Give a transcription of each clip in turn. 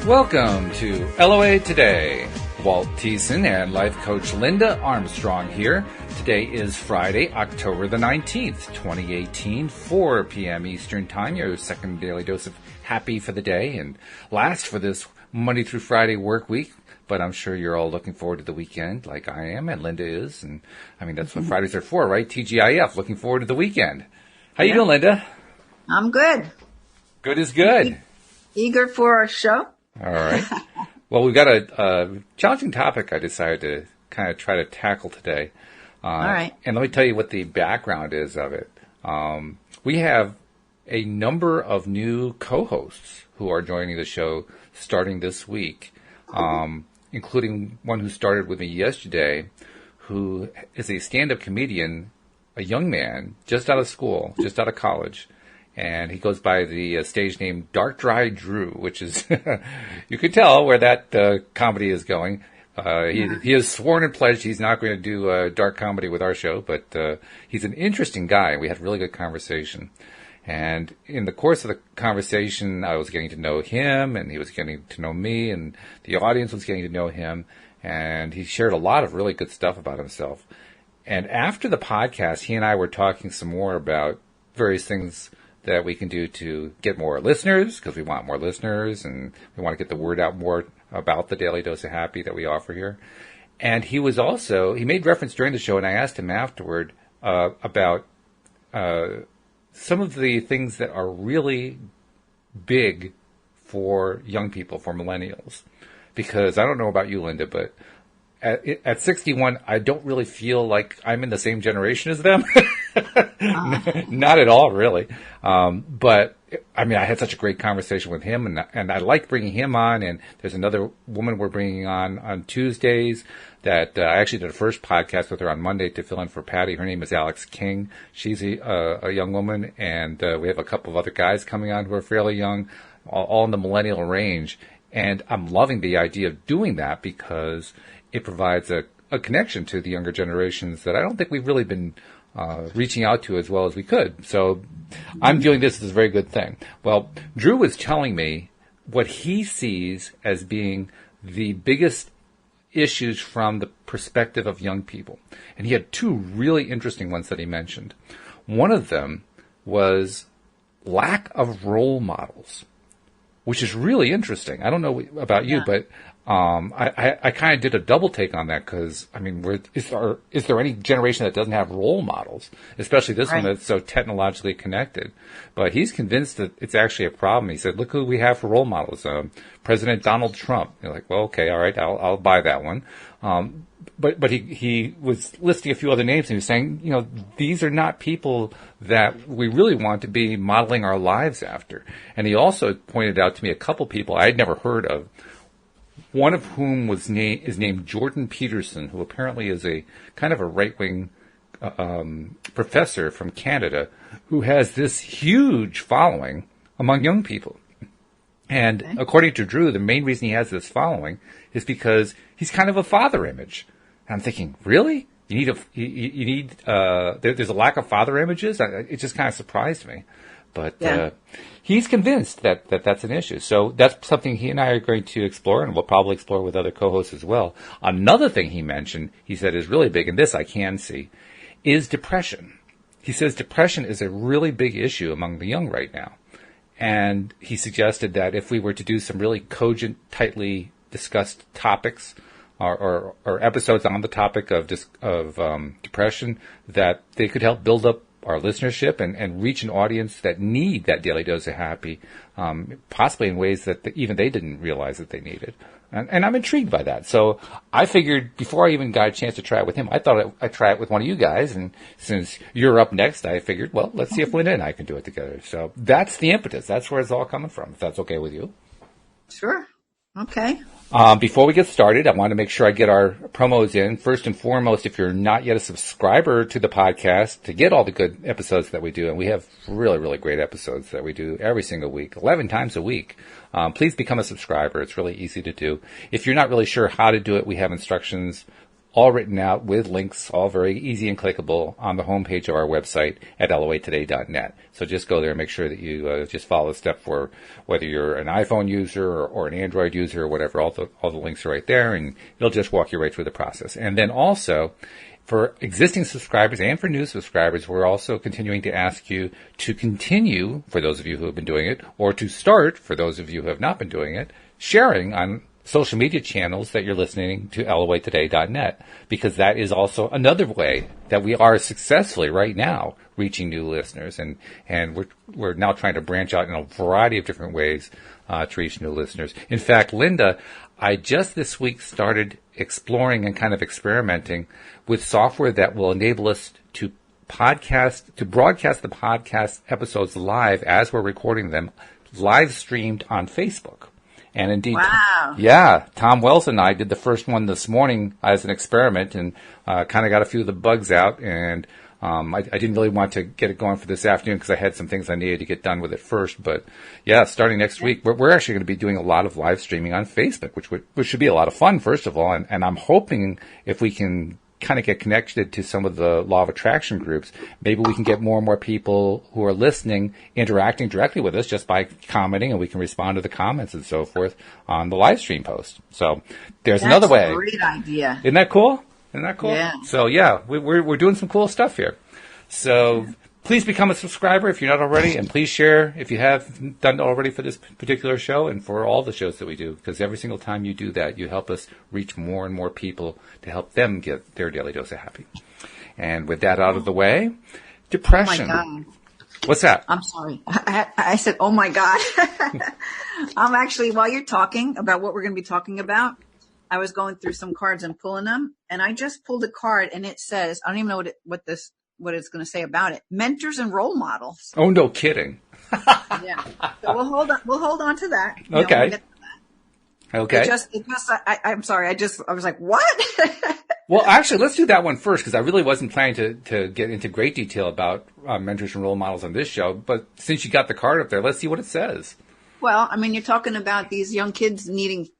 Welcome to LOA Today. Walt Thiessen and life coach Linda Armstrong here. Today is Friday, October the 19th, 2018, 4 p.m. Eastern Time, your second daily dose of happy for the day and last for this Monday through Friday work week. But I'm sure you're all looking forward to the weekend like I am and Linda is. And I mean, that's what Fridays are for, right? TGIF, looking forward to the weekend. How you doing, Linda? I'm good. Good is good. Eager for our show? All right. Well, we've got a challenging topic I decided to kind of try to tackle today. All right. And let me tell you what the background is of it. We have a number of new co-hosts who are joining the show starting this week, including one who started with me yesterday, who is a stand-up comedian, a young man, just out of school, just out of college. And he goes by the stage name Dark Dry Drew, which is, you could tell where that comedy is going. He has sworn and pledged he's not going to do dark comedy with our show, but he's an interesting guy. We had a really good conversation. And in the course of the conversation, I was getting to know him, and he was getting to know me, and the audience was getting to know him. And he shared a lot of really good stuff about himself. And after the podcast, he and I were talking some more about various things that we can do to get more listeners, because we want more listeners, and we want to get the word out more about the Daily Dose of Happy that we offer here. And he made reference during the show, and I asked him afterward about some of the things that are really big for young people, for millennials. Because I don't know about you, Linda, but at 61, I don't really feel like I'm in the same generation as them. Not at all, really. But I mean, I had such a great conversation with him, and I like bringing him on. And there's another woman we're bringing on Tuesdays that I actually did a first podcast with her on Monday to fill in for Patty. Her name is Alex King. She's a young woman, and we have a couple of other guys coming on who are fairly young, all in the millennial range. And I'm loving the idea of doing that because it provides a connection to the younger generations that I don't think we've really been reaching out to as well as we could. So I'm viewing this as a very good thing. Well, Drew was telling me what he sees as being the biggest issues from the perspective of young people. And he had two really interesting ones that he mentioned. One of them was lack of role models, which is really interesting. I don't know about you, but I kind of did a double take on that because, I mean, is there any generation that doesn't have role models, especially this one that's so technologically connected? But he's convinced that it's actually a problem. He said, look who we have for role models. President Donald Trump. You're like, well, okay, all right, I'll buy that one. But he was listing a few other names, and he was saying, you know, these are not people that we really want to be modeling our lives after. And he also pointed out to me a couple people I had never heard of, one of whom is named Jordan Peterson, who apparently is a kind of a right-wing professor from Canada who has this huge following among young people. And according to Drew, the main reason he has this following is because he's kind of a father image. And I'm thinking, really? There's a lack of father images? It just kind of surprised me. But he's convinced that that's an issue. So that's something he and I are going to explore, and we'll probably explore with other co-hosts as well. Another thing he mentioned, he said is really big, and this I can see, is depression. He says depression is a really big issue among the young right now. And he suggested that if we were to do some really cogent, tightly discussed topics or episodes on the topic of depression, that they could help build up our listenership and reach an audience that need that daily dose of happy, possibly in ways that even they didn't realize that they needed. And I'm intrigued by that. So I figured before I even got a chance to try it with him, I thought I'd try it with one of you guys. And since you're up next, I figured, well, let's see if Linda and I can do it together. So that's the impetus. That's where it's all coming from, if that's okay with you. Sure. Okay. Before we get started, I want to make sure I get our promos in. First and foremost, if you're not yet a subscriber to the podcast, to get all the good episodes that we do, and we have really, really great episodes that we do every single week, 11 times a week, please become a subscriber. It's really easy to do. If you're not really sure how to do it, we have instructions all written out with links, all very easy and clickable on the homepage of our website at loatoday.net. So just go there and make sure that you just follow the step for whether you're an iPhone user or an Android user or whatever. All the links are right there, and it'll just walk you right through the process. And then also, for existing subscribers and for new subscribers, we're also continuing to ask you to continue, for those of you who have been doing it, or to start, for those of you who have not been doing it, sharing on social media channels that you're listening to loatoday.net, because that is also another way that we are successfully right now reaching new listeners. And we're now trying to branch out in a variety of different ways to reach new listeners. In fact, Linda, I just this week started exploring and kind of experimenting with software that will enable us to broadcast the podcast episodes live as we're recording them, live streamed on Facebook. And indeed, Wow. Yeah, Tom Wells and I did the first one this morning as an experiment, and kind of got a few of the bugs out. And I didn't really want to get it going for this afternoon because I had some things I needed to get done with it first. But yeah, starting next week, we're actually going to be doing a lot of live streaming on Facebook, which should be a lot of fun, first of all. And I'm hoping if we can kind of get connected to some of the law of attraction groups, maybe we can get more and more people who are listening interacting directly with us just by commenting, and we can respond to the comments and so forth on the live stream post. So there's another way. That's a great idea. Isn't that cool? Isn't that cool? Yeah. So yeah, we're doing some cool stuff here. So please become a subscriber if you're not already, and please share if you have done it already for this particular show and for all the shows that we do, because every single time you do that, you help us reach more and more people to help them get their daily dose of happy. And with that out of the way, depression. Oh my God. What's that? I'm sorry. I said, oh my God. I'm actually, while you're talking about what we're going to be talking about, I was going through some cards and pulling them, and I just pulled a card, and it says, I don't even know what it's going to say about it. Mentors and role models. Oh, no kidding. Yeah. So we'll hold on to that. Okay. We'll get to that. Okay. I'm sorry. I was like, what? Well, actually, let's do that one first, because I really wasn't planning to get into great detail about mentors and role models on this show. But since you got the card up there, let's see what it says. Well, I mean, you're talking about these young kids needing,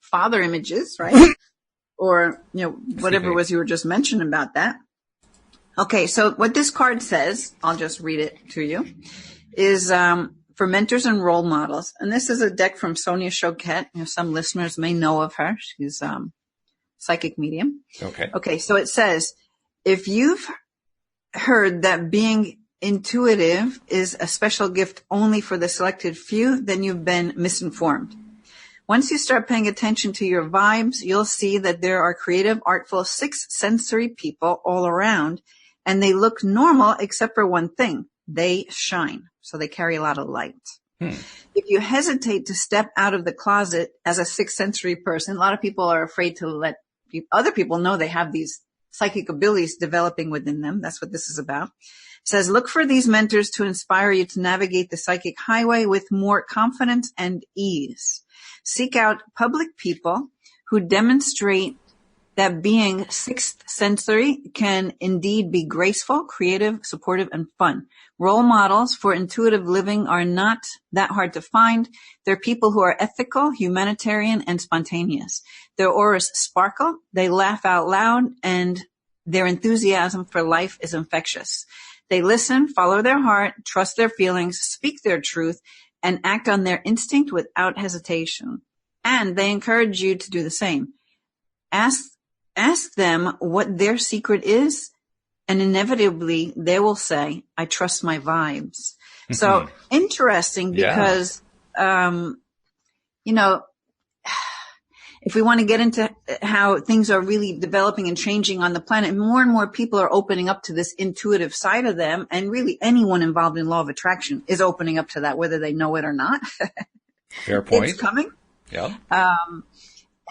father images, right? Or, whatever it was you were just mentioning about that. Okay, so what this card says, I'll just read it to you, is for mentors and role models. And this is a deck from Sonia Choquette. Some listeners may know of her. She's psychic medium. Okay. Okay, so it says, if you've heard that being intuitive is a special gift only for the selected few, then you've been misinformed. Once you start paying attention to your vibes, you'll see that there are creative, artful, sixth sensory people all around, and they look normal except for one thing. They shine. So they carry a lot of light. If you hesitate to step out of the closet as a sixth sensory person, a lot of people are afraid to let other people know they have these psychic abilities developing within them. That's what this is about. It says, look for these mentors to inspire you to navigate the psychic highway with more confidence and ease. Seek out public people who demonstrate that being sixth sensory can indeed be graceful, creative, supportive, and fun. Role models for intuitive living are not that hard to find. They're people who are ethical, humanitarian, and spontaneous. Their auras sparkle, they laugh out loud, and their enthusiasm for life is infectious. They listen, follow their heart, trust their feelings, speak their truth, and act on their instinct without hesitation. And they encourage you to do the same. Ask them what their secret is, and inevitably they will say, I trust my vibes. So interesting because, if we want to get into how things are really developing and changing on the planet, more and more people are opening up to this intuitive side of them. And really anyone involved in law of attraction is opening up to that, whether they know it or not. Fair point. It's coming. Yeah.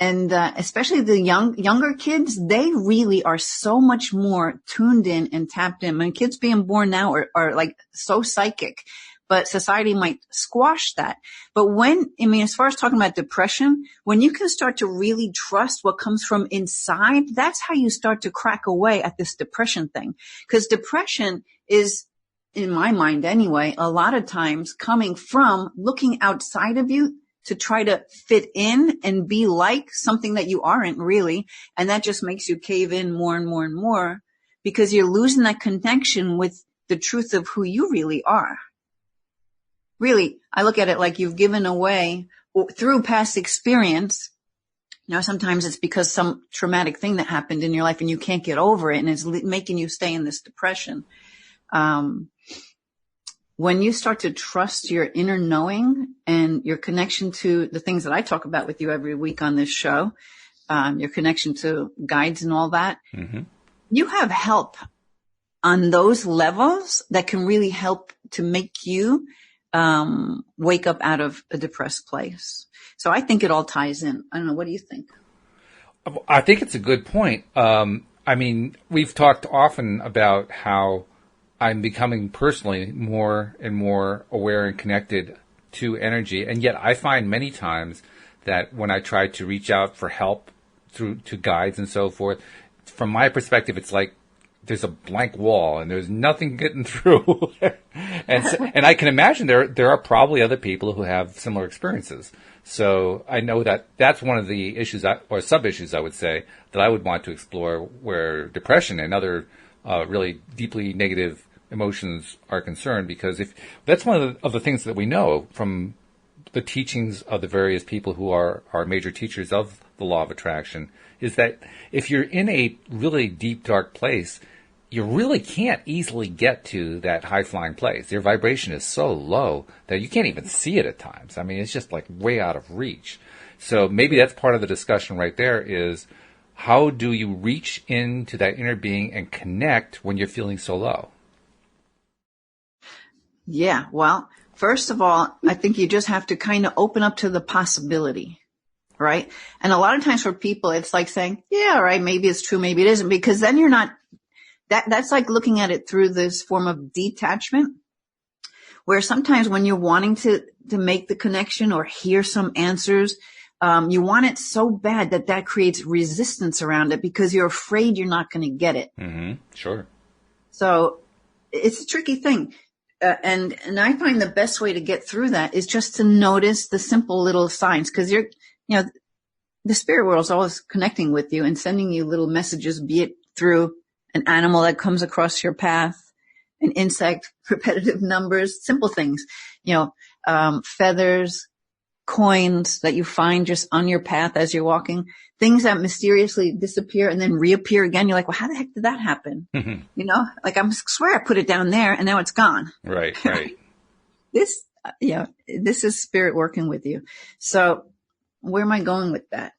And especially the younger kids, they really are so much more tuned in and tapped in. I mean, kids being born now are like so psychic, but society might squash that. But as far as talking about depression, when you can start to really trust what comes from inside, that's how you start to crack away at this depression thing. Because depression is, in my mind anyway, a lot of times coming from looking outside of you to try to fit in and be like something that you aren't really. And that just makes you cave in more and more and more because you're losing that connection with the truth of who you really are. Really, I look at it like you've given away through past experience. Sometimes it's because some traumatic thing that happened in your life and you can't get over it and it's making you stay in this depression. When you start to trust your inner knowing and your connection to the things that I talk about with you every week on this show, your connection to guides and all that, you have help on those levels that can really help to make you wake up out of a depressed place. So I think it all ties in. I don't know. What do you think? I think it's a good point. I mean, we've talked often about how I'm becoming personally more and more aware and connected to energy. And yet I find many times that when I try to reach out for help to guides and so forth, from my perspective, it's like there's a blank wall and there's nothing getting through. and I can imagine there are probably other people who have similar experiences. So I know that that's one of the issues or sub-issues, I would say, that I would want to explore where depression and other really deeply negative emotions are concerned, because if that's one of the things that we know from the teachings of the various people who are major teachers of the law of attraction, is that if you're in a really deep, dark place, you really can't easily get to that high-flying place. Your vibration is so low that you can't even see it at times. I mean, it's just like way out of reach. So maybe that's part of the discussion right there is, how do you reach into that inner being and connect when you're feeling so low? Yeah, well, first of all, I think you just have to kind of open up to the possibility, right? And a lot of times for people, it's like saying, yeah, all right, maybe it's true, maybe it isn't, because then you're not, that's like looking at it through this form of detachment, where sometimes when you're wanting to make the connection or hear some answers, you want it so bad that creates resistance around it because you're afraid you're not going to get it. Mm-hmm. Sure. So it's a tricky thing. And I find the best way to get through that is just to notice the simple little signs, because the spirit world is always connecting with you and sending you little messages, be it through an animal that comes across your path, an insect, repetitive numbers, simple things, feathers, coins that you find just on your path as you're walking, things that mysteriously disappear and then reappear again. You're like, well, how the heck did that happen? Like I swear I put it down there and now it's gone. Right. This is spirit working with you. So where am I going with that?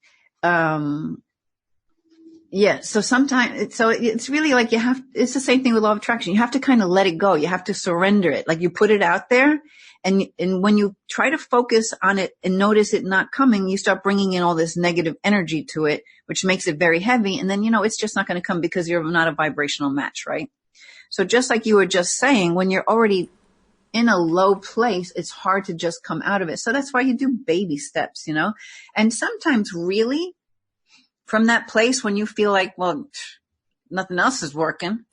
So sometimes, it's really like it's the same thing with law of attraction. You have to kind of let it go. You have to surrender it. Like you put it out there and when you try to focus on it and notice it not coming, you start bringing in all this negative energy to it, which makes it very heavy. And then, it's just not going to come because you're not a vibrational match, right? So just like you were just saying, when you're already in a low place, it's hard to just come out of it. So that's why you do baby steps, and sometimes really from that place when you feel like, well, nothing else is working,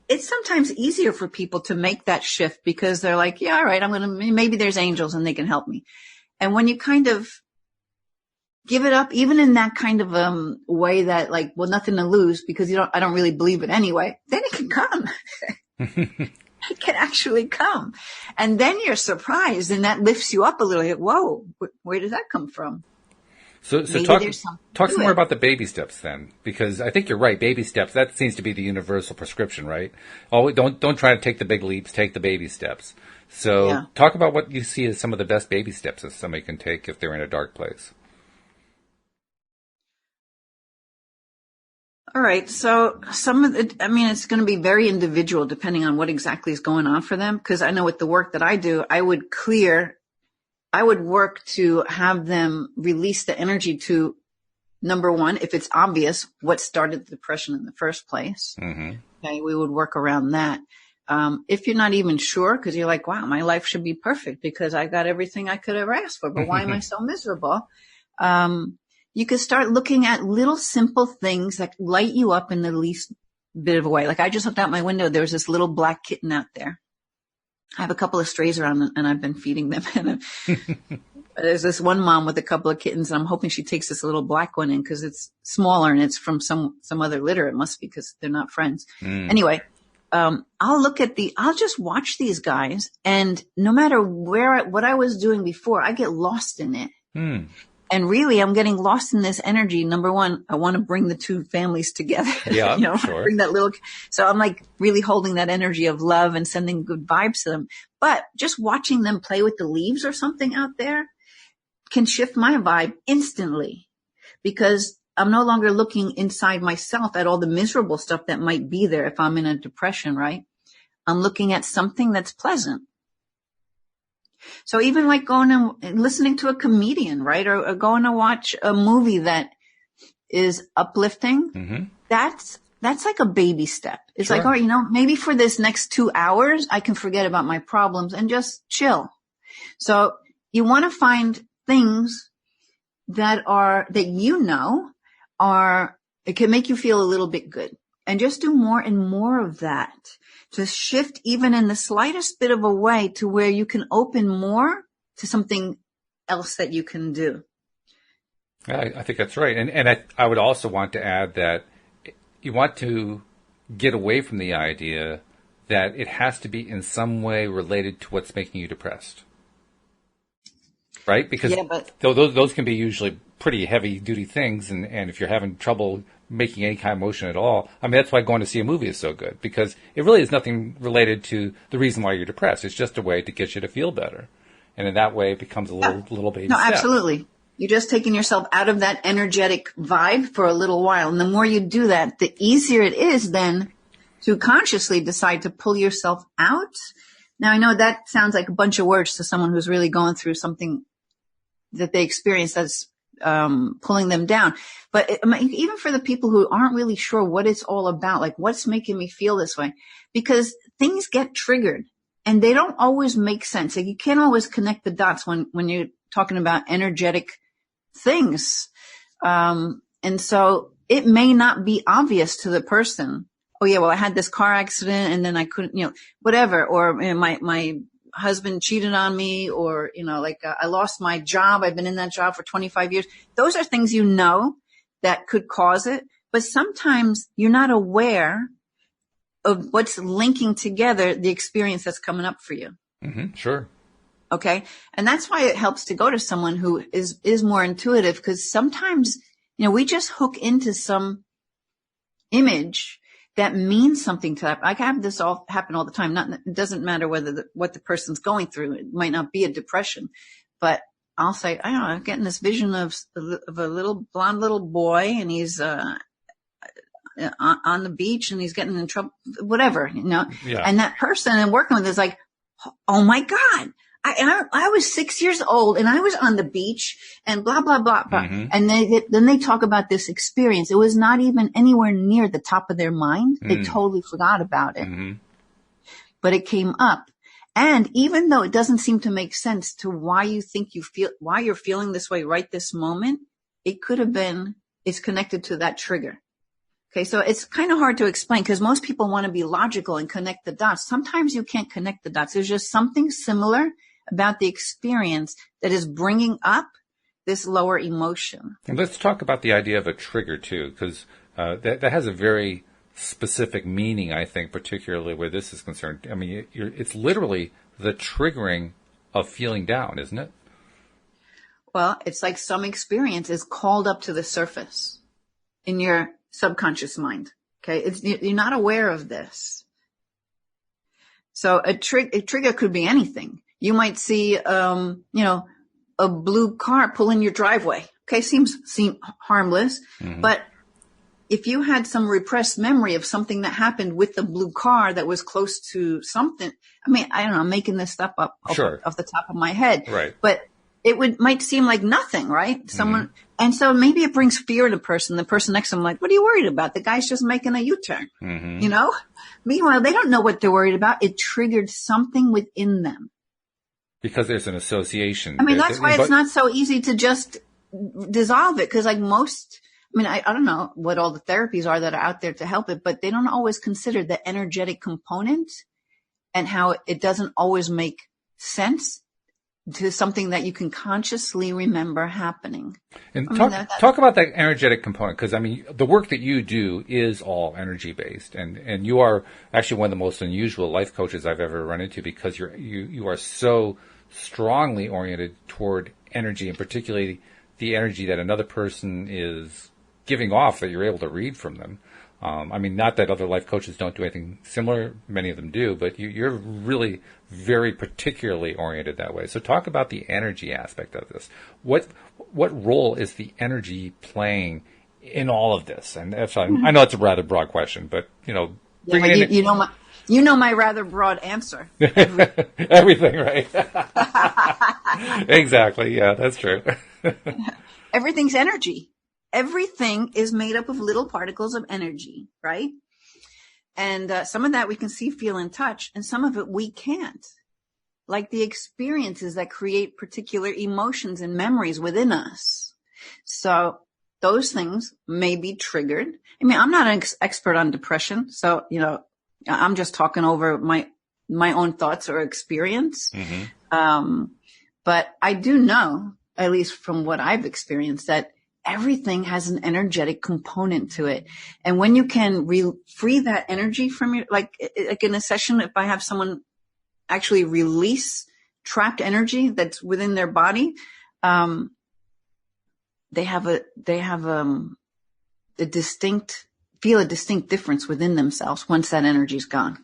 it's sometimes easier for people to make that shift because they're like, yeah, all right, maybe there's angels and they can help me. And when you kind of give it up, even in that kind of way that like, well, nothing to lose because I don't really believe it anyway, then it can come. It can actually come. And then you're surprised and that lifts you up a little. Like, whoa, where did that come from? So talk some more about the baby steps then, because I think you're right. Baby steps, that seems to be the universal prescription, right? Oh, don't try to take the big leaps, take the baby steps. So Talk about what you see as some of the best baby steps that somebody can take if they're in a dark place. All right. So some of it, it's going to be very individual depending on what exactly is going on for them. Because I know with the work that I do, I would work to have them release the energy to, number one, if it's obvious, what started the depression in the first place. Mm-hmm. Okay, we would work around that. If you're not even sure, because you're like, wow, my life should be perfect because I got everything I could ever ask for, but why am I so miserable? You could start looking at little simple things that light you up in the least bit of a way. Like I just looked out my window. There was this little black kitten out there. I have a couple of strays around and I've been feeding them. There's this one mom with a couple of kittens, and I'm hoping she takes this little black one in because it's smaller and it's from some other litter. It must be because they're not friends. Anyway, I'll just watch these guys, and no matter what I was doing before, I get lost in it. And really, I'm getting lost in this energy. Number one, I want to bring the two families together. Yeah, sure. Bring that so I'm like really holding that energy of love and sending good vibes to them. But just watching them play with the leaves or something out there can shift my vibe instantly, because I'm no longer looking inside myself at all the miserable stuff that might be there if I'm in a depression, right? I'm looking at something that's pleasant. So even like going and listening to a comedian, right? Or going to watch a movie that is uplifting. That's like a baby step. It's like, oh, maybe for this next 2 hours, I can forget about my problems and just chill. So you want to find things that it can make you feel a little bit good, and just do more and more of that. To shift even in the slightest bit of a way to where you can open more to something else that you can do. I think that's right. And I would also want to add that you want to get away from the idea that it has to be in some way related to what's making you depressed. Right? Because those can be usually pretty heavy duty things. And if you're having trouble making any kind of motion at all, I mean, that's why going to see a movie is so good, because it really is nothing related to the reason why you're depressed. It's just a way to get you to feel better. And in that way, it becomes a little baby step. Absolutely. You're just taking yourself out of that energetic vibe for a little while. And the more you do that, the easier it is then to consciously decide to pull yourself out. Now, I know that sounds like a bunch of words to someone who's really going through something that they experience that's pulling them down. But even for the people who aren't really sure what it's all about, like what's making me feel this way, because things get triggered and they don't always make sense. Like you can't always connect the dots when you're talking about energetic things. And so it may not be obvious to the person. Oh yeah, well, I had this car accident and then I couldn't, whatever. Or my husband cheated on me, or, I lost my job. I've been in that job for 25 years. Those are things that could cause it. But sometimes you're not aware of what's linking together the experience that's coming up for you. Sure. Okay. And that's why it helps to go to someone who is more intuitive, because sometimes, we just hook into some image that means something to that. I have this all happen all the time. It doesn't matter what the person's going through. It might not be a depression, but I'll say, I don't know, I'm getting this vision of a little blonde little boy, and he's on the beach and he's getting in trouble, whatever, Yeah. And that person I'm working with is like, oh my God. I was 6 years old and I was on the beach and blah, blah, blah, blah. And then they talk about this experience. It was not even anywhere near the top of their mind. They totally forgot about it, but it came up. And even though it doesn't seem to make sense to why you're feeling this way right this moment, it could have been, it's connected to that trigger. Okay. So it's kind of hard to explain because most people want to be logical and connect the dots. Sometimes you can't connect the dots. There's just something similar about the experience that is bringing up this lower emotion. And let's talk about the idea of a trigger too, because that has a very specific meaning, I think, particularly where this is concerned. I mean, it's literally the triggering of feeling down, isn't it? Well, it's like some experience is called up to the surface in your subconscious mind. Okay. You're not aware of this. So a trigger could be anything. You might see, a blue car pull in your driveway. Okay. Seems harmless, but if you had some repressed memory of something that happened with the blue car that was close to something, I mean, I don't know, I'm making this stuff up off the top of my head, right? But might seem like nothing, right? And so maybe it brings fear to the person next to them, like, what are you worried about? The guy's just making a U-turn, Meanwhile, they don't know what they're worried about. It triggered something within them. Because there's an association. I mean, that's why it's not so easy to just dissolve it. Cause like I don't know what all the therapies are that are out there to help it, but they don't always consider the energetic component and how it doesn't always make sense to something that you can consciously remember happening. And I mean, talk about that energetic component, because I mean, the work that you do is all energy based, and you are actually one of the most unusual life coaches I've ever run into, because you are so strongly oriented toward energy, and particularly the energy that another person is giving off that you're able to read from them. I mean, not that other life coaches don't do anything similar. Many of them do, but you're really very particularly oriented that way. So talk about the energy aspect of this. What role is the energy playing in all of this? And that's, I know it's a rather broad question, but, bring it in. You know my rather broad answer. Everything, right? Exactly. Yeah, that's true. Everything's energy. Everything is made up of little particles of energy, right? And some of that we can see, feel, and touch, and some of it we can't. Like the experiences that create particular emotions and memories within us. So those things may be triggered. I mean, I'm not an expert on depression, so, I'm just talking over my own thoughts or experience. Mm-hmm. But I do know, at least from what I've experienced, that everything has an energetic component to it. And when you can free that energy from your, like in a session, if I have someone actually release trapped energy that's within their body, they have a distinct difference within themselves once that energy's gone.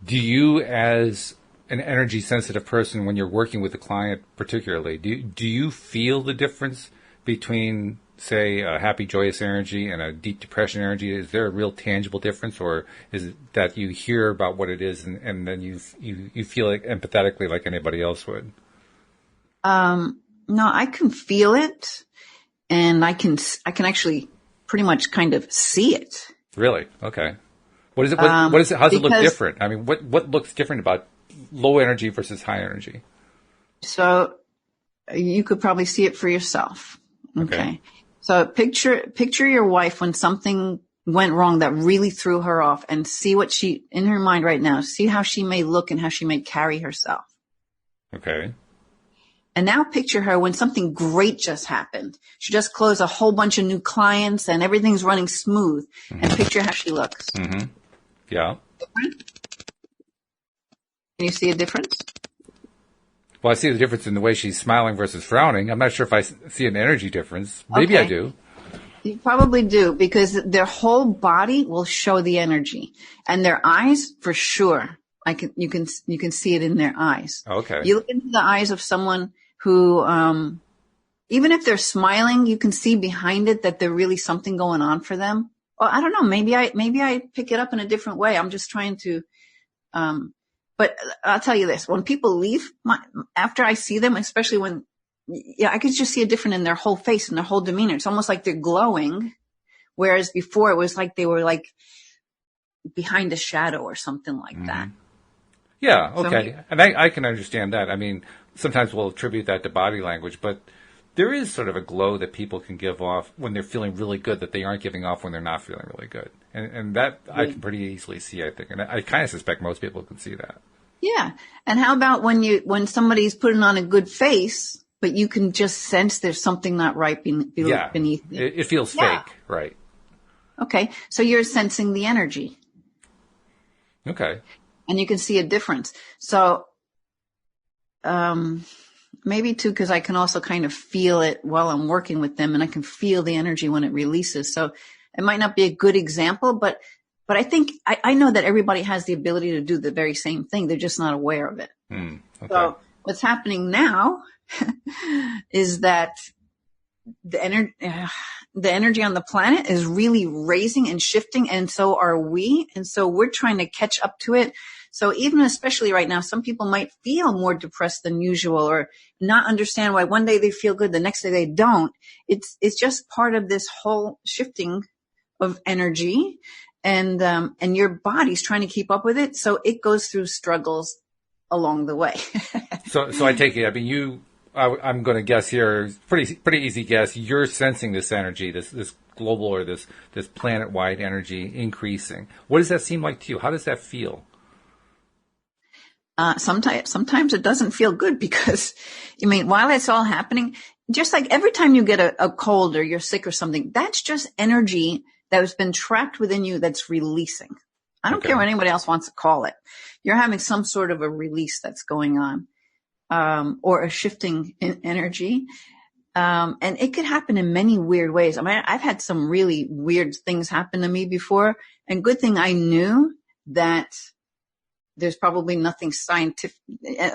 Do you, as an energy sensitive person, when you're working with a client particularly, do you feel the difference between, say, a happy, joyous energy and a deep depression energy? Is there a real tangible difference, or is it that you hear about what it is and then you feel it empathetically like anybody else would? No, I can feel it, and I can actually pretty much kind of see it. Really? Okay. What is it? What is it? How does it look different? I mean, what looks different about low energy versus high energy? So you could probably see it for yourself. Okay. So picture your wife when something went wrong that really threw her off, and see what she, in her mind right now, see how she may look and how she may carry herself. Okay. And now picture her when something great just happened. She just closed a whole bunch of new clients and everything's running smooth. Mm-hmm. And picture how she looks. Mm-hmm. Yeah. Different? Can you see a difference? Well, I see the difference in the way she's smiling versus frowning. I'm not sure if I see an energy difference. Maybe I do. You probably do, because their whole body will show the energy, and their eyes, for sure. You can see it in their eyes. Okay. You look into the eyes of someone who, even if they're smiling, you can see behind it that there's really something going on for them. Well, I don't know. Maybe I pick it up in a different way. I'm just trying to, but I'll tell you this, when people leave, after I see them, especially when, I could just see a difference in their whole face and their whole demeanor. It's almost like they're glowing. Whereas before it was like they were like behind a shadow or something like that. Yeah. Okay. And I can understand that. I mean, sometimes we'll attribute that to body language, but there is sort of a glow that people can give off when they're feeling really good that they aren't giving off when they're not feeling really good. And that I can pretty easily see, I think. And I kind of suspect most people can see that. Yeah. And how about when somebody's putting on a good face, but you can just sense there's something not right beneath it? It feels fake, right? Okay. So you're sensing the energy. Okay. And you can see a difference. So, maybe too, because I can also kind of feel it while I'm working with them, and I can feel the energy when it releases. So it might not be a good example, but I think I know that everybody has the ability to do the very same thing. They're just not aware of it. Okay. So what's happening now is that the energy on the planet is really raising and shifting, and so are we. And so we're trying to catch up to it. So even especially right now, some people might feel more depressed than usual, or not understand why one day they feel good, the next day they don't. It's just part of this whole shifting of energy, and your body's trying to keep up with it. So it goes through struggles along the way. So I take it, I mean, I'm going to guess here, pretty easy guess. You're sensing this energy, this global or this planet-wide energy increasing. What does that seem like to you? How does that feel? Sometimes it doesn't feel good because, I mean, while it's all happening, just like every time you get a cold or you're sick or something, that's just energy that has been trapped within you that's releasing. I don't care what anybody else wants to call it. You're having some sort of a release that's going on, or a shifting in energy. And it could happen in many weird ways. I mean, I've had some really weird things happen to me before, and good thing I knew that there's probably nothing scientific,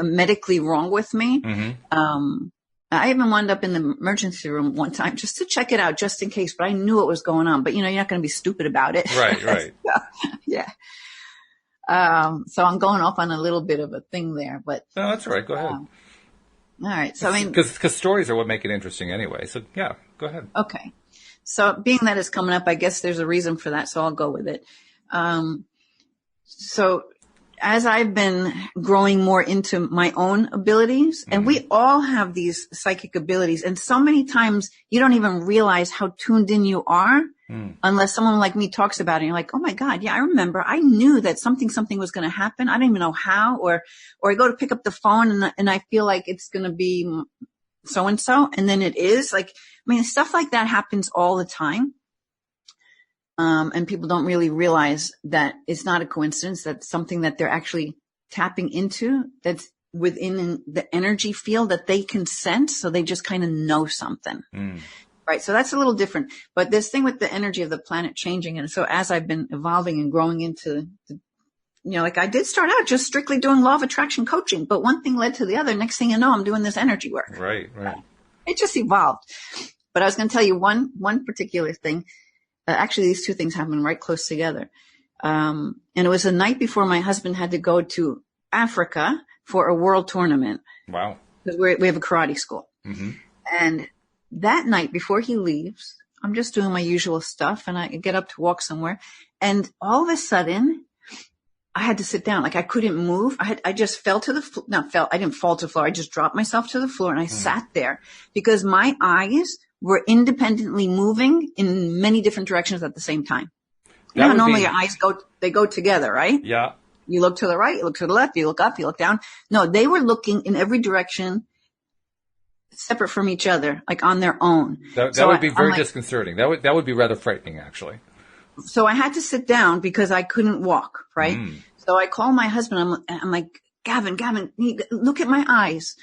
medically wrong with me. Mm-hmm. I even wound up in the emergency room one time just to check it out, just in case, but I knew what was going on. But you're not going to be stupid about it. Right. So, yeah. So I'm going off on a little bit of a thing there, but. No, that's all right. Go ahead. All right. So I mean, because stories are what make it interesting anyway. So yeah, go ahead. Okay. So being that it's coming up, I guess there's a reason for that. So I'll go with it. So as I've been growing more into my own abilities, and we all have these psychic abilities, and so many times you don't even realize how tuned in you are unless someone like me talks about it. And you're like, oh my God, yeah, I remember. I knew that something was going to happen. I don't even know how, or I go to pick up the phone and I feel like it's going to be so-and-so. And then it is like, I mean, stuff like that happens all the time. And people don't really realize that it's not a coincidence. That's something that they're actually tapping into that's within the energy field that they can sense. So they just kind of know something. Right. So that's a little different. But this thing with the energy of the planet changing. And so as I've been evolving and growing into, like I did start out just strictly doing law of attraction coaching, but one thing led to the other. Next thing you know, I'm doing this energy work. Right. It just evolved. But I was going to tell you one particular thing. Actually, these two things happened right close together. And it was the night before my husband had to go to Africa for a world tournament. Wow. Because we have a karate school. Mm-hmm. And that night before he leaves, I'm just doing my usual stuff and I get up to walk somewhere. And all of a sudden, I had to sit down. Like I couldn't move. I just fell to the floor. I didn't fall to the floor. I just dropped myself to the floor and I sat there because my eyes were independently moving in many different directions at the same time. Normally your eyes go together, right? Yeah. You look to the right, you look to the left, you look up, you look down. No, they were looking in every direction separate from each other, like on their own. That would be very disconcerting. That would be rather frightening, actually. So I had to sit down because I couldn't walk, right? So I call my husband. I'm like, Gavin, look at my eyes.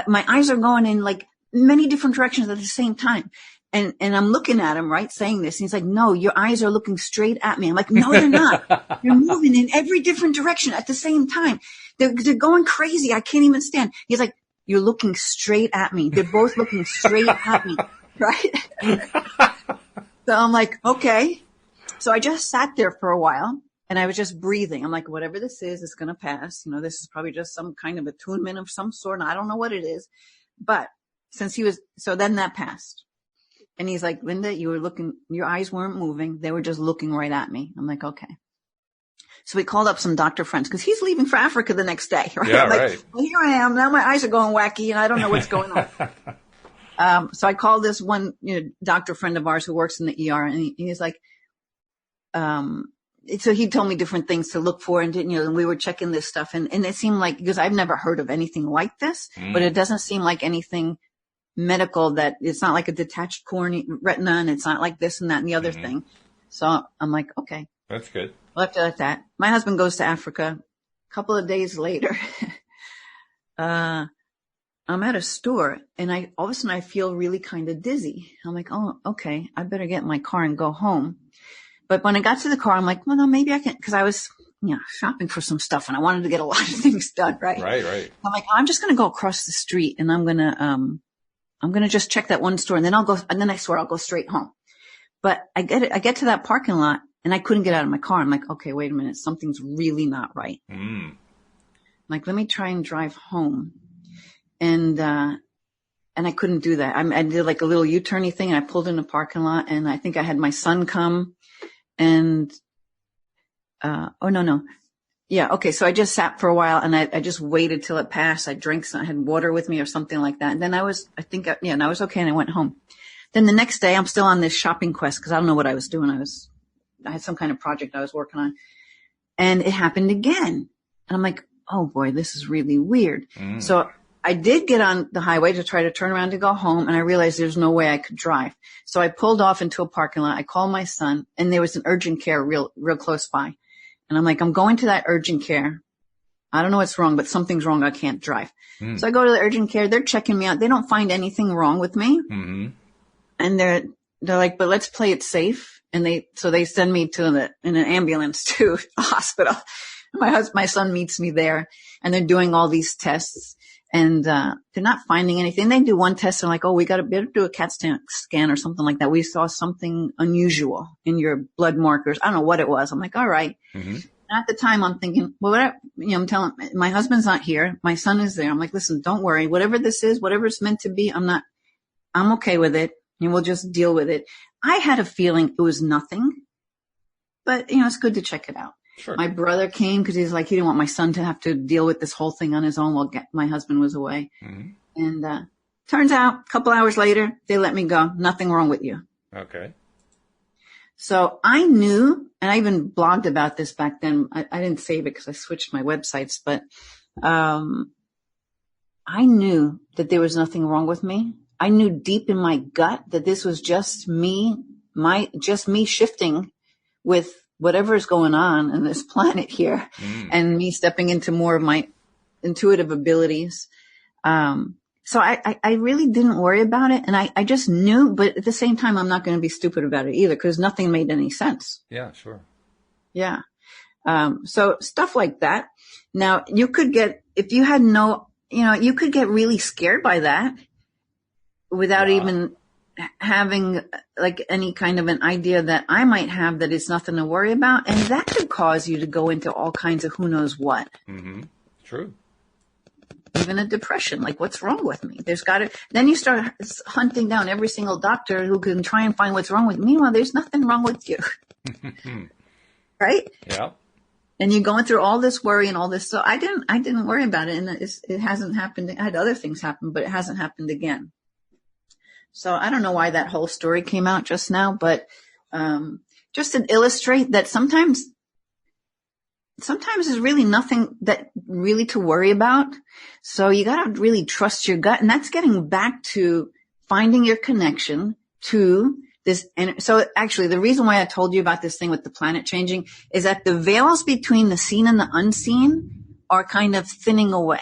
My eyes are going in like many different directions at the same time. And I'm looking at him, right, saying this. And he's like, no, your eyes are looking straight at me. I'm like, no, they're not. You're moving in every different direction at the same time. They're going crazy. I can't even stand. He's like, you're looking straight at me. They're both looking straight at me, right? So I'm like, okay. So I just sat there for a while and I was just breathing. I'm like, whatever this is, it's going to pass. This is probably just some kind of attunement of some sort. And I don't know what it is, but so then that passed. And he's like, Linda, your eyes weren't moving. They were just looking right at me. I'm like, okay. So we called up some doctor friends because he's leaving for Africa the next day, right? Yeah, I'm like, right. Well, here I am. Now my eyes are going wacky and I don't know what's going on. So I called this one doctor friend of ours who works in the ER and he's like, so he told me different things to look for and we were checking this stuff and it seemed like, because I've never heard of anything like this, but it doesn't seem like anything medical that it's not like a detached cornea retina and it's not like this and that and the other thing. So I'm like, okay. That's good. Left it like that. My husband goes to Africa. A couple of days later, I'm at a store and all of a sudden I feel really kind of dizzy. I'm like, oh, okay. I better get in my car and go home. But when I got to the car, I'm like, well, no, maybe I can, cause I was, shopping for some stuff and I wanted to get a lot of things done, right? Right. I'm like, I'm just going to go across the street and I'm going to just check that one store and then I swear I'll go straight home. But I get to that parking lot and I couldn't get out of my car. I'm like, okay, wait a minute. Something's really not right. I'm like, let me try and drive home. And I couldn't do that. I did like a little U-turny thing and I pulled in the parking lot and I think I had my son come and, no. Yeah. Okay. So I just sat for a while and I just waited till it passed. I had water with me or something like that. And then I was okay. And I went home. Then the next day I'm still on this shopping quest because I don't know what I was doing. I had some kind of project I was working on and it happened again. And I'm like, oh boy, this is really weird. Mm. So I did get on the highway to try to turn around to go home, and I realized there's no way I could drive. So I pulled off into a parking lot. I called my son, and there was an urgent care real close by. And I'm like, I'm going to that urgent care. I don't know what's wrong, but something's wrong. I can't drive. So I go to the urgent care. They're checking me out. They don't find anything wrong with me. Mm-hmm. And they're like, but let's play it safe. And so they send me in an ambulance to the hospital. My son meets me there, and they're doing all these tests, and they're not finding anything. They do one test, and like, oh, we got to do a CAT scan or something like that. We saw something unusual in your blood markers. I don't know what it was. I'm like, all right. Mm-hmm. At the time, I'm thinking, well, I'm telling, my husband's not here. My son is there. I'm like, listen, don't worry. Whatever this is, whatever it's meant to be, I'm okay with it, and we'll just deal with it. I had a feeling it was nothing, but it's good to check it out. Sure. My brother came because he's like, he didn't want my son to have to deal with this whole thing on his own while my husband was away. Mm-hmm. And turns out a couple hours later, they let me go. Nothing wrong with you. Okay. So I knew, and I even blogged about this back then. I didn't save it because I switched my websites, but I knew that there was nothing wrong with me. I knew deep in my gut that this was just me shifting with whatever is going on in this planet here, and me stepping into more of my intuitive abilities. So I really didn't worry about it, and I just knew, but at the same time, I'm not going to be stupid about it either, because nothing made any sense. Yeah, sure. Yeah. So stuff like that. Now, you could get, if you had you could get really scared by that without even having like any kind of an idea that I might have that it's nothing to worry about. And that could cause you to go into all kinds of who knows what. Mm-hmm. True. Even a depression, like what's wrong with me? Then you start hunting down every single doctor who can try and find what's wrong with me. Meanwhile, there's nothing wrong with you. Right? Yeah. And you're going through all this worry and all this. So I didn't worry about it. And it hasn't happened. I had other things happen, but it hasn't happened again. So I don't know why that whole story came out just now, but just to illustrate that sometimes there's really nothing that really to worry about. So you got to really trust your gut. And that's getting back to finding your connection to this. And so actually the reason why I told you about this thing with the planet changing is that the veils between the seen and the unseen are kind of thinning away.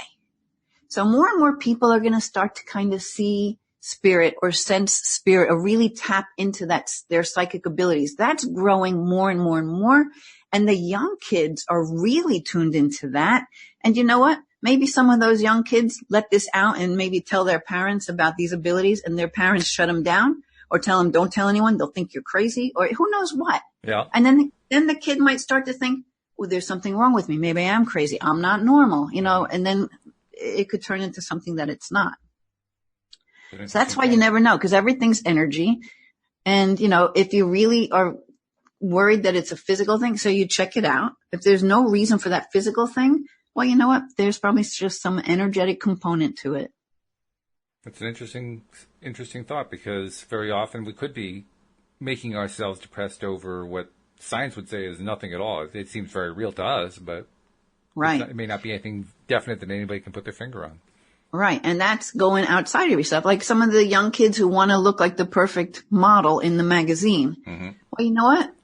So more and more people are going to start to kind of see spirit or sense spirit or really tap into their psychic abilities. That's growing more and more and more. And the young kids are really tuned into that. And you know what? Maybe some of those young kids let this out and maybe tell their parents about these abilities, and their parents shut them down or tell them, don't tell anyone. They'll think you're crazy, or who knows what. Yeah. And then the kid might start to think, well, there's something wrong with me. Maybe I am crazy. I'm not normal, and then it could turn into something that it's not. So that's why you never know, because everything's energy. And, if you really are worried that it's a physical thing, so you check it out. If there's no reason for that physical thing, well, you know what? There's probably just some energetic component to it. That's an interesting thought, because very often we could be making ourselves depressed over what science would say is nothing at all. It seems very real to us, but right. It may not be anything definite that anybody can put their finger on. Right. And that's going outside of yourself. Like some of the young kids who want to look like the perfect model in the magazine. Mm-hmm. Well, you know what?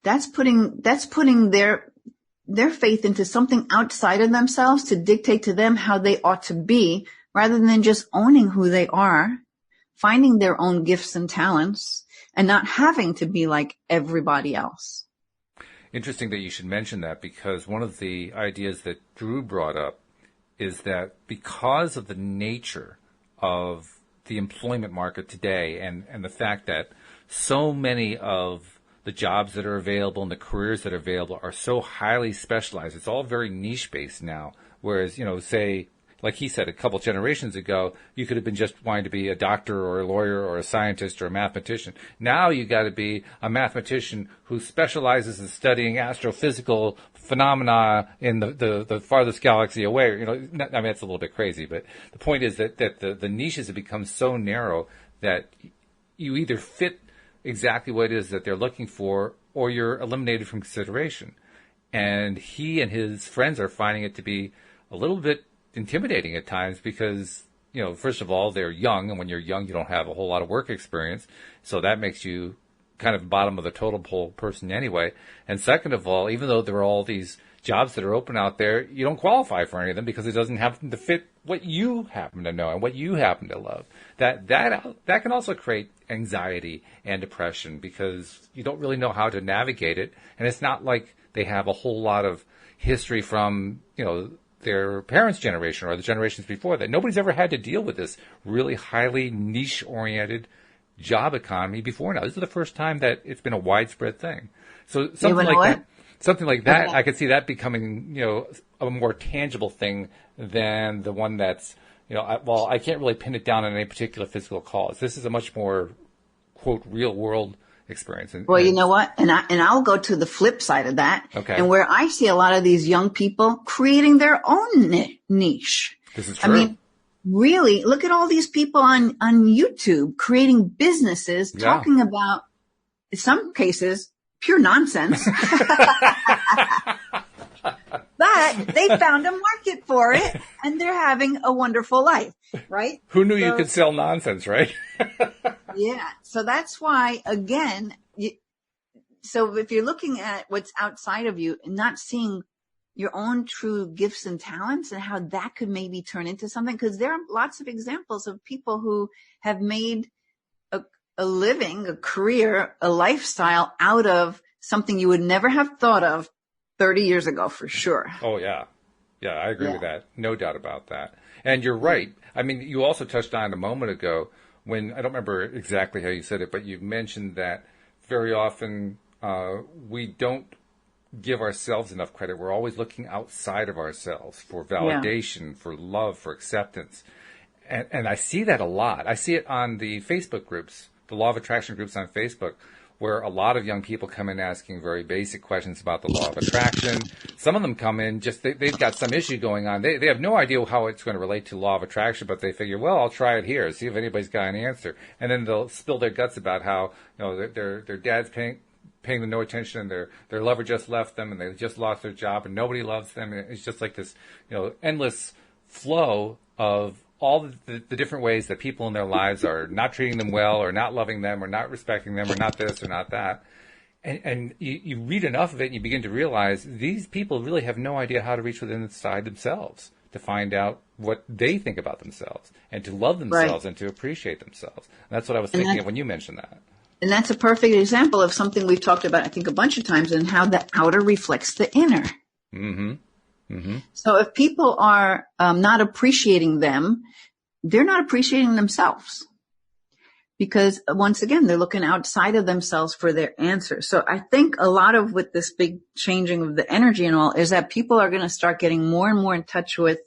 That's putting their faith into something outside of themselves to dictate to them how they ought to be, rather than just owning who they are, finding their own gifts and talents, and not having to be like everybody else. Interesting that you should mention that, because one of the ideas that Drew brought up is that because of the nature of the employment market today, and the fact that so many of the jobs that are available and the careers that are available are so highly specialized, it's all very niche-based now. Whereas, say, like he said, a couple generations ago, you could have been just wanting to be a doctor or a lawyer or a scientist or a mathematician. Now you got to be a mathematician who specializes in studying astrophysical phenomena in the farthest galaxy away. I mean, that's a little bit crazy, but the point is that the niches have become so narrow that you either fit exactly what it is that they're looking for, or you're eliminated from consideration. And he and his friends are finding it to be a little bit intimidating at times because, first of all, they're young. And when you're young, you don't have a whole lot of work experience. So that makes you kind of bottom of the totem pole person anyway. And second of all, even though there are all these jobs that are open out there, you don't qualify for any of them because it doesn't happen to fit what you happen to know and what you happen to love. That can also create anxiety and depression because you don't really know how to navigate it. And it's not like they have a whole lot of history from, their parents' generation or the generations before that. Nobody's ever had to deal with this really highly niche-oriented job economy before now. This is the first time that it's been a widespread thing. So something like that, I could see that becoming, a more tangible thing than the one that's, I can't really pin it down on any particular physical cause. This is a much more, quote, real world experience. You know what? And I'll go to the flip side of that. Okay. And where I see a lot of these young people creating their own niche. This is true. I mean, really, look at all these people on YouTube creating businesses, talking about, in some cases, pure nonsense. But they found a market for it and they're having a wonderful life, right? Who knew you could sell nonsense, right? Yeah. So that's why, again, so if you're looking at what's outside of you and not seeing your own true gifts and talents and how that could maybe turn into something, because there are lots of examples of people who have made a living, a career, a lifestyle out of something you would never have thought of 30 years ago, for sure. Oh, yeah. Yeah, I agree with that. No doubt about that. And you're right. I mean, you also touched on a moment ago when, I don't remember exactly how you said it, but you mentioned that very often we don't give ourselves enough credit. We're always looking outside of ourselves for validation, for love, for acceptance. And I see that a lot. I see it on the Facebook groups, the Law of Attraction groups on Facebook, where a lot of young people come in asking very basic questions about the law of attraction. Some of them come in just, they've got some issue going on. They have no idea how it's going to relate to law of attraction, but they figure, well, I'll try it here, see if anybody's got an answer. And then they'll spill their guts about how, their dad's paying them no attention and their lover just left them and they just lost their job and nobody loves them. And it's just like this, endless flow of all the different ways that people in their lives are not treating them well or not loving them or not respecting them or not this or not that. And you read enough of it and you begin to realize these people really have no idea how to reach within inside themselves to find out what they think about themselves and to love themselves and to appreciate themselves. And that's what I was thinking of when you mentioned that. And that's a perfect example of something we've talked about, I think, a bunch of times, and how the outer reflects the inner. Mm-hmm. Mm-hmm. So if people are not appreciating them, they're not appreciating themselves. Because once again, they're looking outside of themselves for their answers. So I think a lot of with this big changing of the energy and all is that people are going to start getting more and more in touch with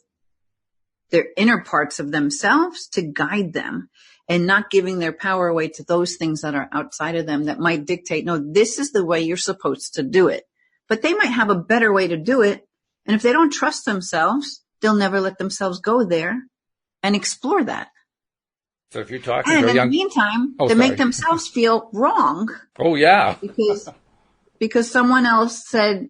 their inner parts of themselves to guide them and not giving their power away to those things that are outside of them that might dictate, no, this is the way you're supposed to do it. But they might have a better way to do it. And if they don't trust themselves, they'll never let themselves go there and explore that. So if you're talking and to in the meantime, they make themselves feel wrong. Oh, yeah. because someone else said,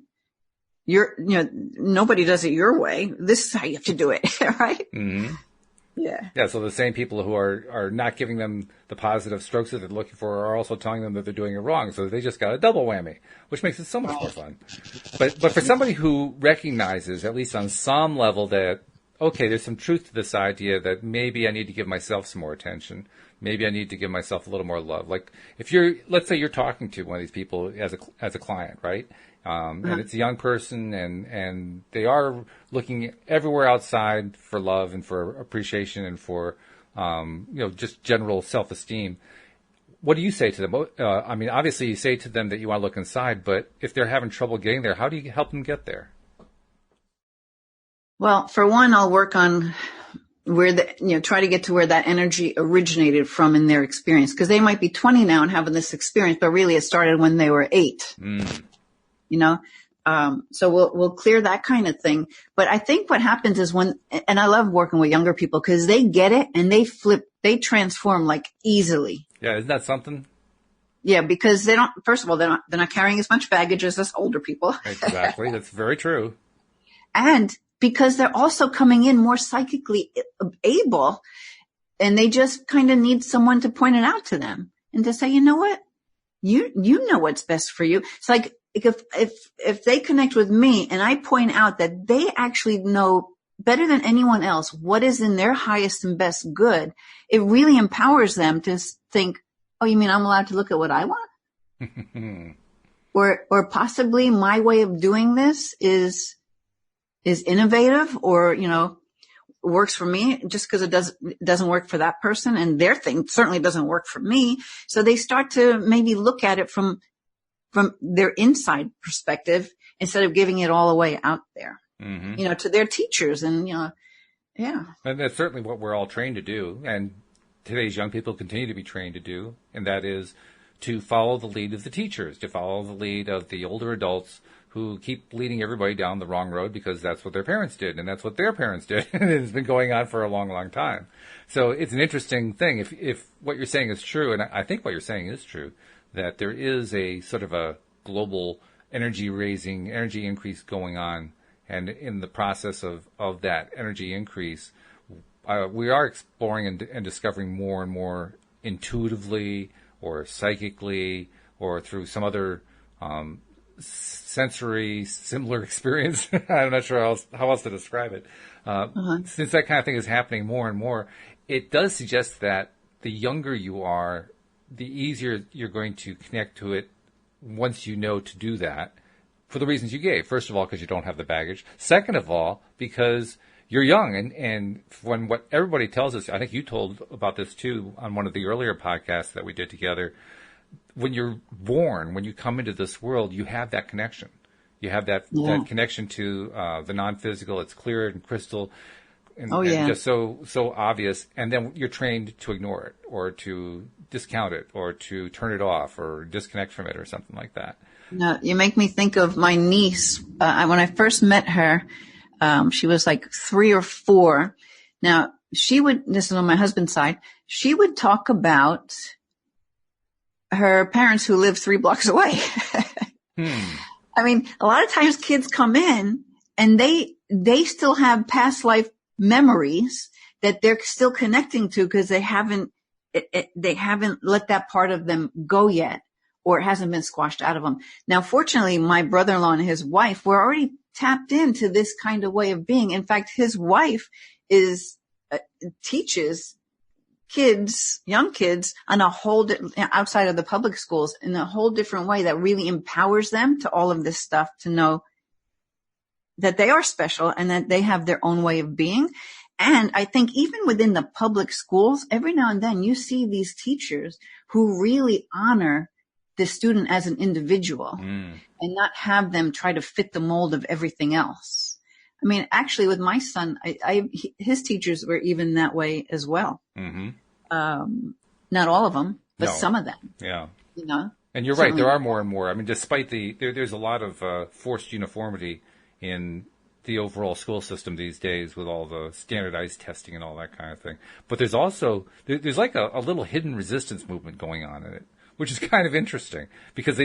nobody does it your way. This is how you have to do it, right? Mm-hmm. Yeah. Yeah, so the same people who are not giving them the positive strokes that they're looking for are also telling them that they're doing it wrong. So they just got a double whammy, which makes it so much more fun. But for somebody who recognizes, at least on some level, that, okay, there's some truth to this idea that maybe I need to give myself some more attention. Maybe I need to give myself a little more love. Like if let's say you're talking to one of these people as a client, right? And it's a young person and they are looking everywhere outside for love and for appreciation and for, just general self-esteem. What do you say to them? I mean, obviously you say to them that you want to look inside, but if they're having trouble getting there, how do you help them get there? Well, for one, I'll work on try to get to where that energy originated from in their experience. Because they might be 20 now and having this experience, but really it started when they were 8. So we'll clear that kind of thing. But I think what happens is and I love working with younger people because they get it and they transform like easily. Yeah, isn't that something? Yeah, because they don't, first of all, they're not carrying as much baggage as us older people. Exactly. That's very true. And because they're also coming in more psychically able, and they just kind of need someone to point it out to them and to say, you know what? You know what's best for you. It's like if they connect with me and I point out that they actually know better than anyone else what is in their highest and best good, it really empowers them to think, oh, you mean I'm allowed to look at what I want? Or possibly my way of doing this is innovative, or, works for me just because it doesn't work for that person, and their thing certainly doesn't work for me. So they start to maybe look at it from their inside perspective instead of giving it all away out there, to their teachers. And, yeah. And that's certainly what we're all trained to do. And today's young people continue to be trained to do. And that is to follow the lead of the teachers, to follow the lead of the older adults who keep leading everybody down the wrong road because that's what their parents did and that's what their parents did. And it's been going on for a long, long time. So it's an interesting thing. If what you're saying is true, and I think what you're saying is true, that there is a sort of a global energy increase going on. And in the process of that energy increase, we are exploring and discovering more and more intuitively or psychically or through some other sensory similar experience. I'm not sure how else to describe it. Since that kind of thing is happening more and more, it does suggest that the younger you are, the easier you're going to connect to it once you know to do that, for the reasons you gave. First of all, because you don't have the baggage. Second of all, because you're young, and when what everybody tells us, I think you told about this too on one of the earlier podcasts that we did together, when you're born, when you come into this world, you have that connection. You have that connection to the non-physical. It's clear and crystal and just so obvious. And then you're trained to ignore it or to discount it or to turn it off or disconnect from it or something like that. No, you make me think of my niece. When I first met her, she was like 3 or 4. Now, this is on my husband's side, she would talk about her parents who lived 3 blocks away. I mean, a lot of times kids come in and they still have past life memories that they're still connecting to because they haven't let that part of them go yet, or it hasn't been squashed out of them. Now, fortunately, my brother-in-law and his wife were already tapped into this kind of way of being. In fact, his wife teaches young kids on a whole, outside of the public schools, in a whole different way that really empowers them to all of this stuff, to know that they are special and that they have their own way of being. And I think even within the public schools, every now and then you see these teachers who really honor the student as an individual and not have them try to fit the mold of everything else. I mean, actually with my son, his teachers were even that way as well. Not all of them, but some of them. Yeah. certainly. And you're right. There are more and more. I mean, despite there's a lot of forced uniformity in the overall school system these days with all the standardized testing and all that kind of thing. But there's also, there's like a little hidden resistance movement going on in it, which is kind of interesting because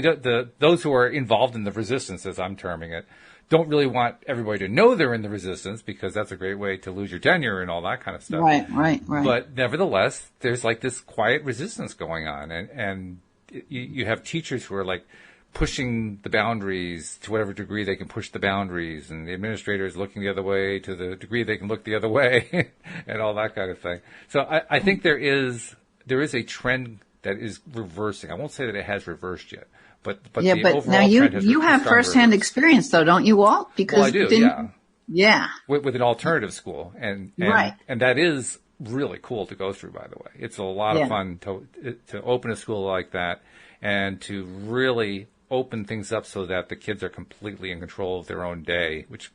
those who are involved in the resistance, as I'm terming it, don't really want everybody to know they're in the resistance because that's a great way to lose your tenure and all that kind of stuff. Right. But nevertheless, there's like this quiet resistance going on, and you have teachers who are like pushing the boundaries to whatever degree they can push the boundaries, and the administrators looking the other way to the degree they can look the other way, and all that kind of thing. So I think there is a trend that is reversing. I won't say that it has reversed yet, but the overall now you have firsthand experience though, don't you, Walt? Because I do. Yeah. With an alternative school, and that is really cool to go through. By the way, it's a lot of fun to open a school like that and to really open things up so that the kids are completely in control of their own day, which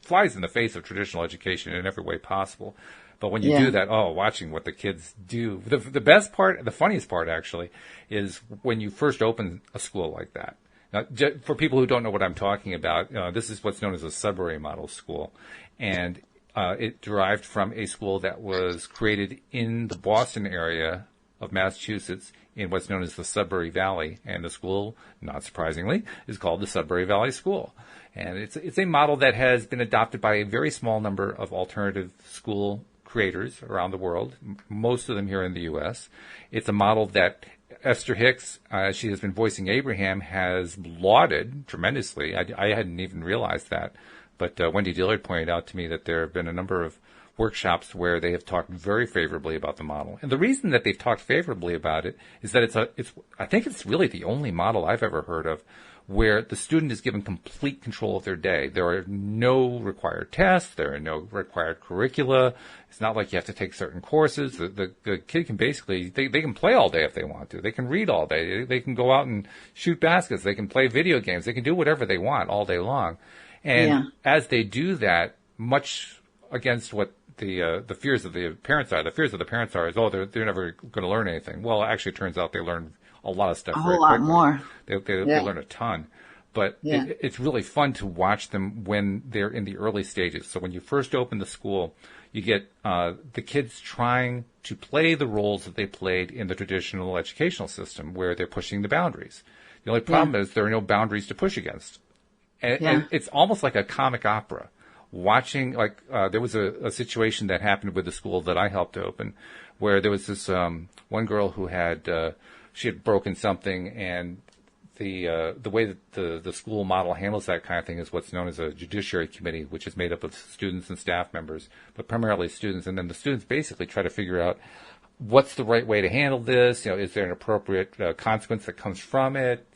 flies in the face of traditional education in every way possible. But when you do that, watching what the kids do, the best part, the funniest part actually, is when you first open a school like that. Now, for people who don't know what I'm talking about, this is what's known as a Sudbury Model School. And it derived from a school that was created in the Boston area of Massachusetts in what's known as the Sudbury Valley. And the school, not surprisingly, is called the Sudbury Valley School. And it's a model that has been adopted by a very small number of alternative school creators around the world, most of them here in the U.S. It's a model that Esther Hicks, she has been voicing Abraham, has lauded tremendously. I hadn't even realized that. But Wendy Dillard pointed out to me that there have been a number of workshops where they have talked very favorably about the model. And the reason that they've talked favorably about it is that I think it's really the only model I've ever heard of where the student is given complete control of their day. There are no required tests. There are no required curricula. It's not like you have to take certain courses. The kid can basically, they can play all day if they want to. They can read all day. They can go out and shoot baskets. They can play video games. They can do whatever they want all day long. And as they do that, much against what the fears of the parents are, they're never going to learn anything. Well, actually, it turns out they learn a lot of stuff. A whole lot more. They learn a ton. But it's really fun to watch them when they're in the early stages. So when you first open the school, you get the kids trying to play the roles that they played in the traditional educational system, where they're pushing the boundaries. The only problem is there are no boundaries to push against. And it's almost like a comic opera. Watching, there was a situation that happened with the school that I helped open, where there was this one girl who she had broken something, and the way that the school model handles that kind of thing is what's known as a judiciary committee, which is made up of students and staff members, but primarily students. And then the students basically try to figure out what's the right way to handle this. Is there an appropriate consequence that comes from it?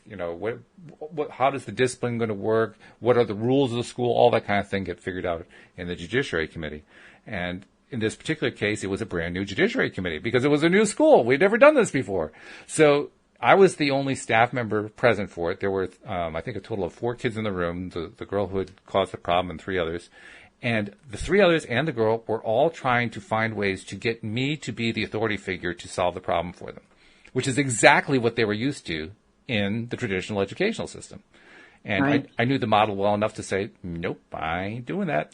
How does the discipline going to work? What are the rules of the school? All that kind of thing get figured out in the judiciary committee. And in this particular case, it was a brand new judiciary committee because it was a new school. We'd never done this before. So I was the only staff member present for it. There were, I think, a total of 4 kids in the room, the girl who had caused the problem and 3 others. And the 3 others and the girl were all trying to find ways to get me to be the authority figure to solve the problem for them, which is exactly what they were used to in the traditional educational system. And I knew the model well enough to say, nope, I ain't doing that.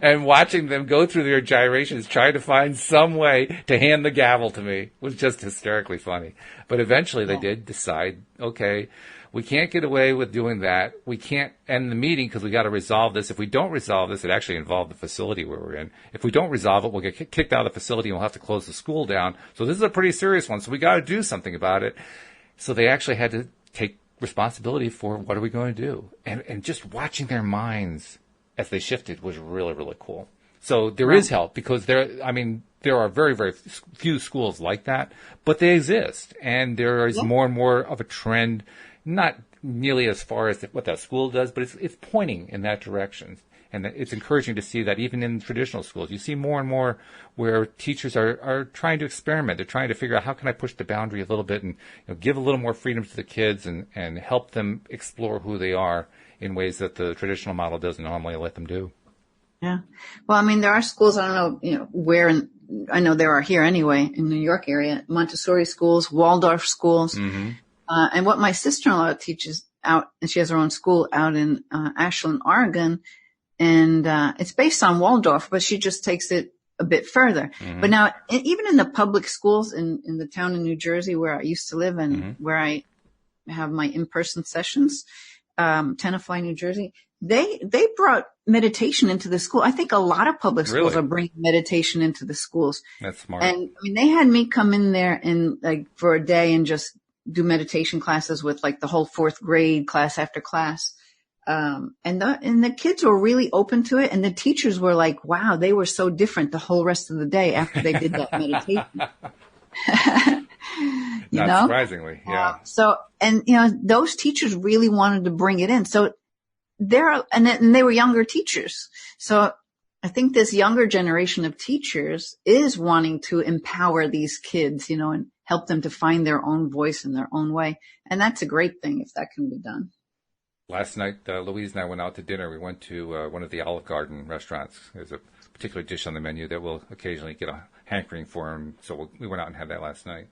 And watching them go through their gyrations, trying to find some way to hand the gavel to me was just hysterically funny. But eventually they did decide, okay, we can't get away with doing that. We can't end the meeting because we got to resolve this. If we don't resolve this, it actually involved the facility where we're in. If we don't resolve it, we'll get kicked out of the facility and we'll have to close the school down. So this is a pretty serious one. So we got to do something about it. So they actually had to take responsibility for what are we going to do. And just watching their minds as they shifted was really, really cool. So there is help because there are very, very few schools like that, but they exist. And there is more and more of a trend, not nearly as far as what that school does, but it's pointing in that direction. And it's encouraging to see that even in traditional schools, you see more and more where teachers are trying to experiment. They're trying to figure out how can I push the boundary a little bit and give a little more freedom to the kids and help them explore who they are in ways that the traditional model doesn't normally let them do. Yeah. Well, there are schools, I don't know, where, I know there are here anyway, in New York area, Montessori schools, Waldorf schools. Mm-hmm. And what my sister-in-law teaches out, and she has her own school out in Ashland, Oregon, and it's based on Waldorf, but she just takes it a bit further. Mm-hmm. But now, even in the public schools in the town in New Jersey where I used to live and where I have my in-person sessions, Tenafly, New Jersey, they brought meditation into the school. I think a lot of public schools are bringing meditation into the schools. That's smart. And they had me come in there and for a day and just do meditation classes with the whole 4th grade class after class. And the kids were really open to it. And the teachers were like, wow, they were so different the whole rest of the day after they did that meditation. Not surprisingly. Yeah. Those teachers really wanted to bring it in. So and they were younger teachers. So I think this younger generation of teachers is wanting to empower these kids, and help them to find their own voice in their own way. And that's a great thing if that can be done. Last night, Louise and I went out to dinner. We went to one of the Olive Garden restaurants. There's a particular dish on the menu that we'll occasionally get a hankering for, and so we went out and had that last night.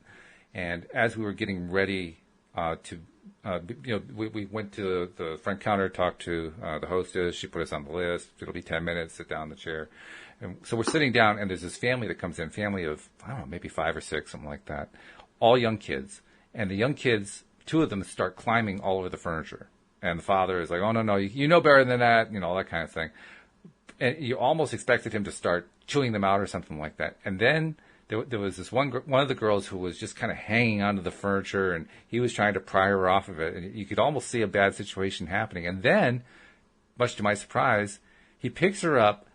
And as we were getting ready we went to the front counter, talked to the hostess. She put us on the list. It'll be 10 minutes. Sit down in the chair. And so we're sitting down, and there's this family that comes in, family of, I don't know, maybe 5 or 6, something like that, all young kids. And the young kids, 2 of them start climbing all over the furniture. And the father is like, oh, no, you know better than that, all that kind of thing. And you almost expected him to start chewing them out or something like that. And then there was this one of the girls who was just kind of hanging onto the furniture, and he was trying to pry her off of it. And you could almost see a bad situation happening. And then, much to my surprise, he picks her up,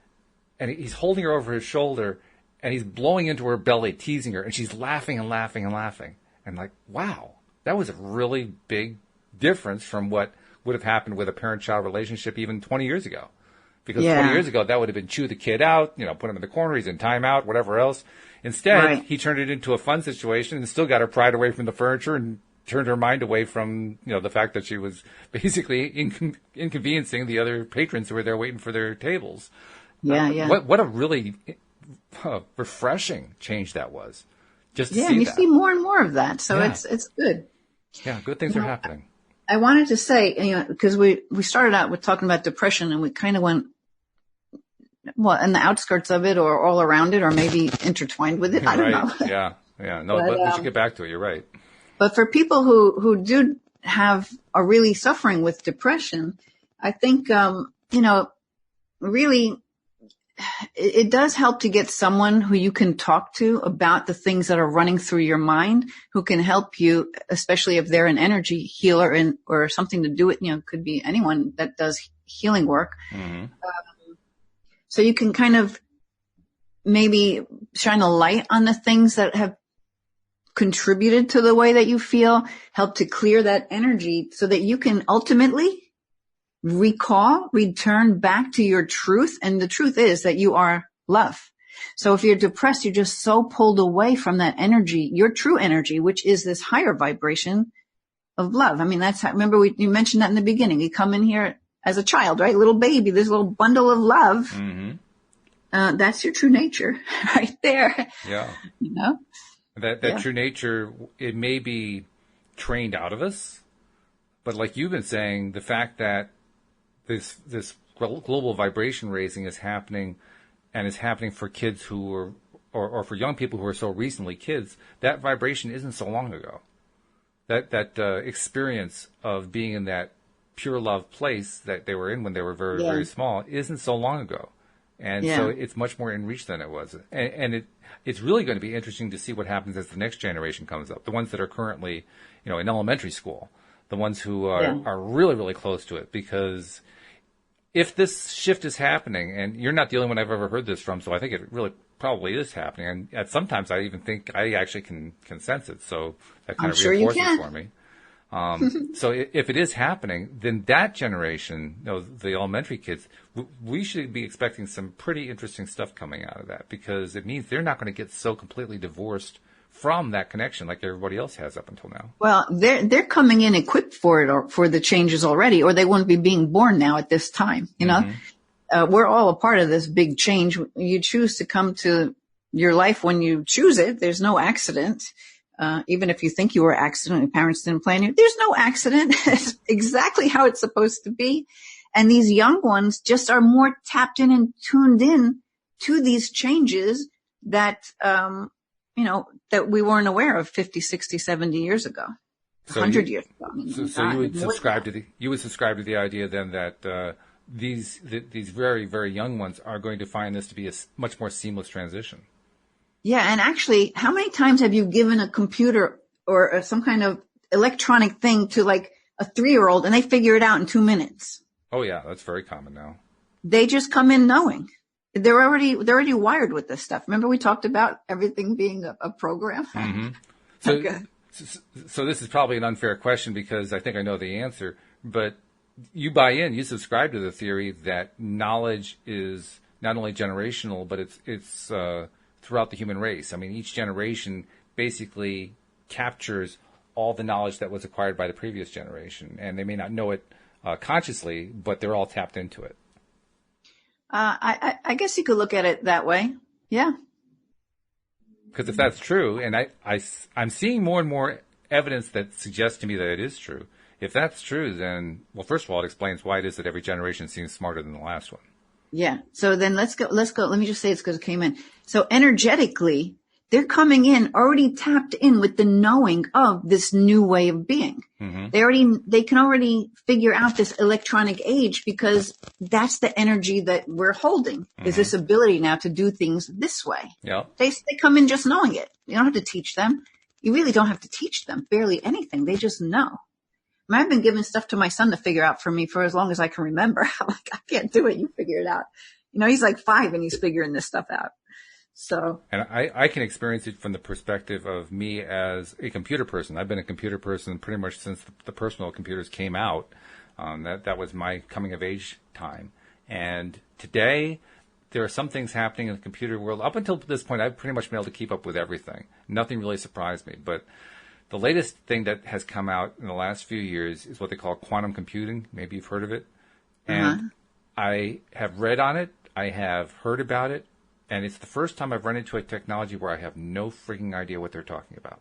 and he's holding her over his shoulder, and he's blowing into her belly, teasing her, and she's laughing and laughing and laughing. And like, wow, that was a really big difference from what would have happened with a parent-child relationship even 20 years ago. Because 20 years ago, that would have been chew the kid out, put him in the corner, he's in timeout, whatever else. Instead, he turned it into a fun situation and still got her pried away from the furniture and turned her mind away from, the fact that she was basically inconveniencing the other patrons who were there waiting for their tables. What a really refreshing change that was. Just to see and you that. see more and more of that, so it's good. Yeah, good things are happening. I wanted to say, because we started out with talking about depression, and we kind of went, in the outskirts of it, or all around it, or maybe intertwined with it. I don't know. Yeah. No, but we should get back to it. You're right. But for people who do are really suffering with depression, I think, really, it does help to get someone who you can talk to about the things that are running through your mind, who can help you, especially if they're an energy healer or something to do with, could be anyone that does healing work. Mm-hmm. So you can kind of maybe shine a light on the things that have contributed to the way that you feel, help to clear that energy so that you can ultimately return back to your truth. And the truth is that you are love. So if you're depressed, you're just so pulled away from that energy, your true energy, which is this higher vibration of love. I mean, that's how, remember you mentioned that in the beginning. You come in here as a child, right? Little baby, this little bundle of love. Mm-hmm. That's your true nature right there. Yeah. That true nature, it may be trained out of us, but like you've been saying, the fact that this global vibration raising is happening, and is happening for kids who are, or for young people who are so recently kids, that vibration isn't so long ago. That experience of being in that pure love place that they were in when they were very, very small isn't so long ago. And so it's much more in reach than it was. And it's really going to be interesting to see what happens as the next generation comes up, the ones that are currently, in elementary school, the ones who are really, really close to it. Because if this shift is happening, and you're not the only one I've ever heard this from, so I think it really probably is happening. And sometimes I even think I actually can sense it. So that kind of reinforces it for me. So if it is happening, then that generation, the elementary kids, we should be expecting some pretty interesting stuff coming out of that, because it means they're not going to get so completely divorced from that connection like everybody else has up until now. Well, they're coming in equipped for it, or for the changes already, or they wouldn't be being born now at this time. We're all a part of this big change. You choose to come to your life when you choose it. There's no accident. Even if you think you were accident, your parents didn't plan you, there's no accident. It's exactly how it's supposed to be. And these young ones just are more tapped in and tuned in to these changes that, that we weren't aware of 50, 60, 70 years ago, 100 years ago. So you would subscribe to the idea then that, these very, very young ones are going to find this to be a much more seamless transition. Yeah, and actually, how many times have you given a computer or some kind of electronic thing to like a 3-year-old and they figure it out in 2 minutes? Oh yeah, that's very common now. They just come in knowing. They're already wired with this stuff. Remember we talked about everything being a program? Mm-hmm. So this is probably an unfair question because I think I know the answer, but you buy in, you subscribe to the theory that knowledge is not only generational, but it's throughout the human race. I mean, each generation basically captures all the knowledge that was acquired by the previous generation, and they may not know it consciously, but they're all tapped into it. I guess you could look at it that way. Yeah. Because if that's true, and I'm seeing more and more evidence that suggests to me that it is true. If that's true, then, well, first of all, it explains why it is that every generation seems smarter than the last one. Yeah. So then let's go. Let me just say it's because it came in. So energetically, they're coming in already tapped in with the knowing of this new way of being. Mm-hmm. They can already figure out this electronic age because that's the energy that we're holding, is this ability now to do things this way. Yeah. They come in just knowing it. You don't have to teach them. You really don't have to teach them barely anything. They just know. I mean, I've been giving stuff to my son to figure out for me for as long as I can remember. I'm like, I can't do it. You figure it out. You know, he's like 5 and he's figuring this stuff out. So, and I can experience it from the perspective of me as a computer person. I've been a computer person pretty much since the personal computers came out. That was my coming of age time. And today, there are some things happening in the computer world. Up until this point, I've pretty much been able to keep up with everything. Nothing really surprised me. But the latest thing that has come out in the last few years is what they call quantum computing. Maybe you've heard of it. And I have read on it. I have heard about it. And it's the first time I've run into a technology where I have no freaking idea what they're talking about.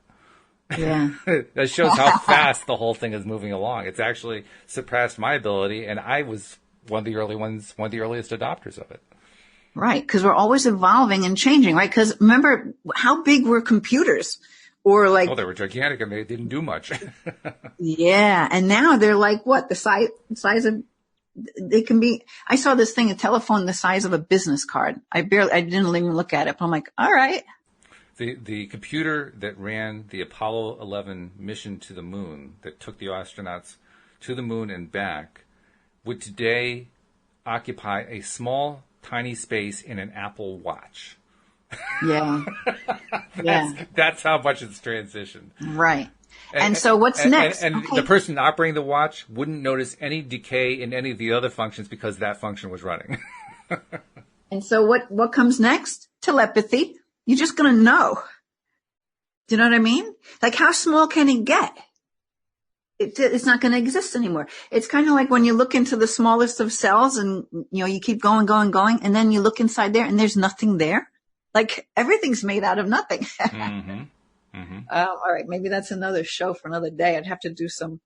Yeah. That shows how fast the whole thing is moving along. It's actually surpassed my ability, and I was one of the earliest adopters of it. Right, because we're always evolving and changing, right? Because remember, how big were computers? Or like, oh, they were gigantic. I mean, they didn't do much. Yeah, and now they're like what? The size of, they can be. I saw this thing, a telephone the size of a business card. I didn't even look at it. But I'm like, all right. The computer that ran the Apollo 11 mission to the moon, that took the astronauts to the moon and back, would today occupy a small, tiny space in an Apple Watch. Yeah. That's how much it's transitioned. Right. And so what's next? And the person operating the watch wouldn't notice any decay in any of the other functions because that function was running. And so what comes next? Telepathy. You're just going to know. Do you know what I mean? Like, how small can it get? It's not going to exist anymore. It's kind of like when you look into the smallest of cells and, you know, you keep going, and then you look inside there and there's nothing there. Like, everything's made out of nothing. Mm-hmm. Mm-hmm. All right. Maybe that's another show for another day. I'd have to do some.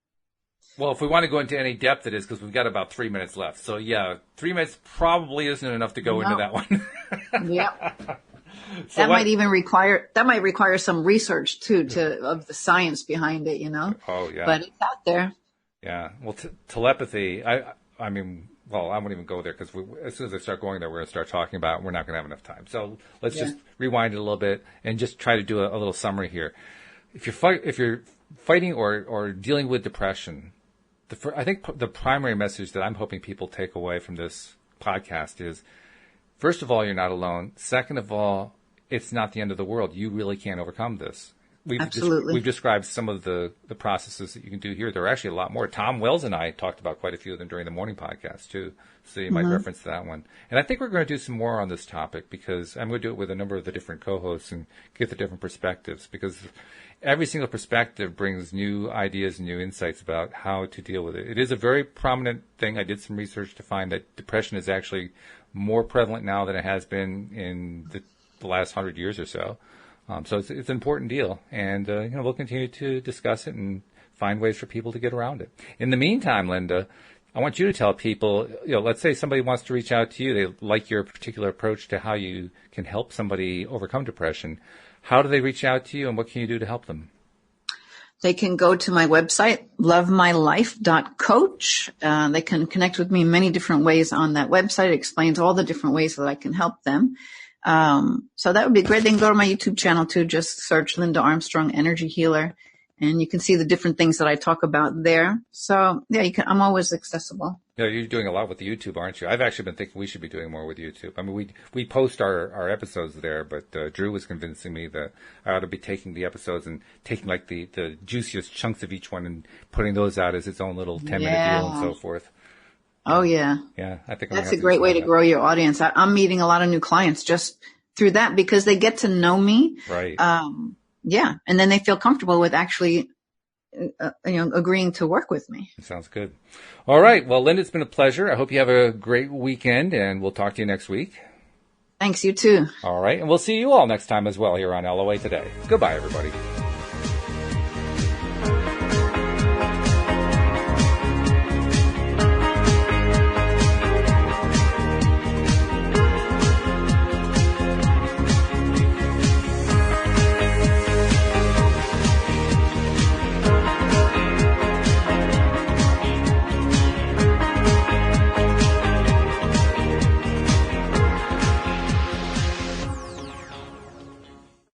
Well, if we want to go into any depth, it is because we've got about 3 minutes left. So, yeah, 3 minutes probably isn't enough to go into that one. Yep. So that might require some research too, of the science behind it, you know? Oh, yeah. But it's out there. Yeah. Well, telepathy, I mean, well, I won't even go there because as soon as I start going there, we're going to start talking about it. We're not going to have enough time. So let's just rewind it a little bit and just try to do a little summary here. If you're fighting or dealing with depression, I think the primary message that I'm hoping people take away from this podcast is, first of all, you're not alone. Second of all, it's not the end of the world. You really can overcome this. Absolutely. We've described some of the processes that you can do here. There are actually a lot more. Tom Wells and I talked about quite a few of them during the morning podcast, too. So you might reference that one. And I think we're going to do some more on this topic because I'm going to do it with a number of the different co-hosts and get the different perspectives, because every single perspective brings new ideas and new insights about how to deal with it. It is a very prominent thing. I did some research to find that depression is actually more prevalent now than it has been in the last 100 years or so. So it's an important deal, and we'll continue to discuss it and find ways for people to get around it. In the meantime, Linda, I want you to tell people, let's say somebody wants to reach out to you, they like your particular approach to how you can help somebody overcome depression. How do they reach out to you, and what can you do to help them? They can go to my website, lovemylife.coach. They can connect with me in many different ways on that website. It explains all the different ways that I can help them. So that would be great. They can go to my YouTube channel too. Just search Linda Armstrong Energy Healer, and you can see the different things that I talk about there. So yeah, I'm always accessible. Yeah, you're doing a lot with YouTube, aren't you? I've actually been thinking we should be doing more with YouTube. I mean, we post our episodes there, but Drew was convincing me that I ought to be taking the episodes and taking like the juiciest chunks of each one and putting those out as its own little 10-minute deal and so forth. Oh, yeah. Yeah, I think that's a great way to grow your audience. I'm meeting a lot of new clients just through that because they get to know me. Right. Yeah. And then they feel comfortable with actually, agreeing to work with me. Sounds good. All right. Well, Linda, it's been a pleasure. I hope you have a great weekend, and we'll talk to you next week. Thanks. You too. All right. And we'll see you all next time as well here on LOA Today. Goodbye, everybody.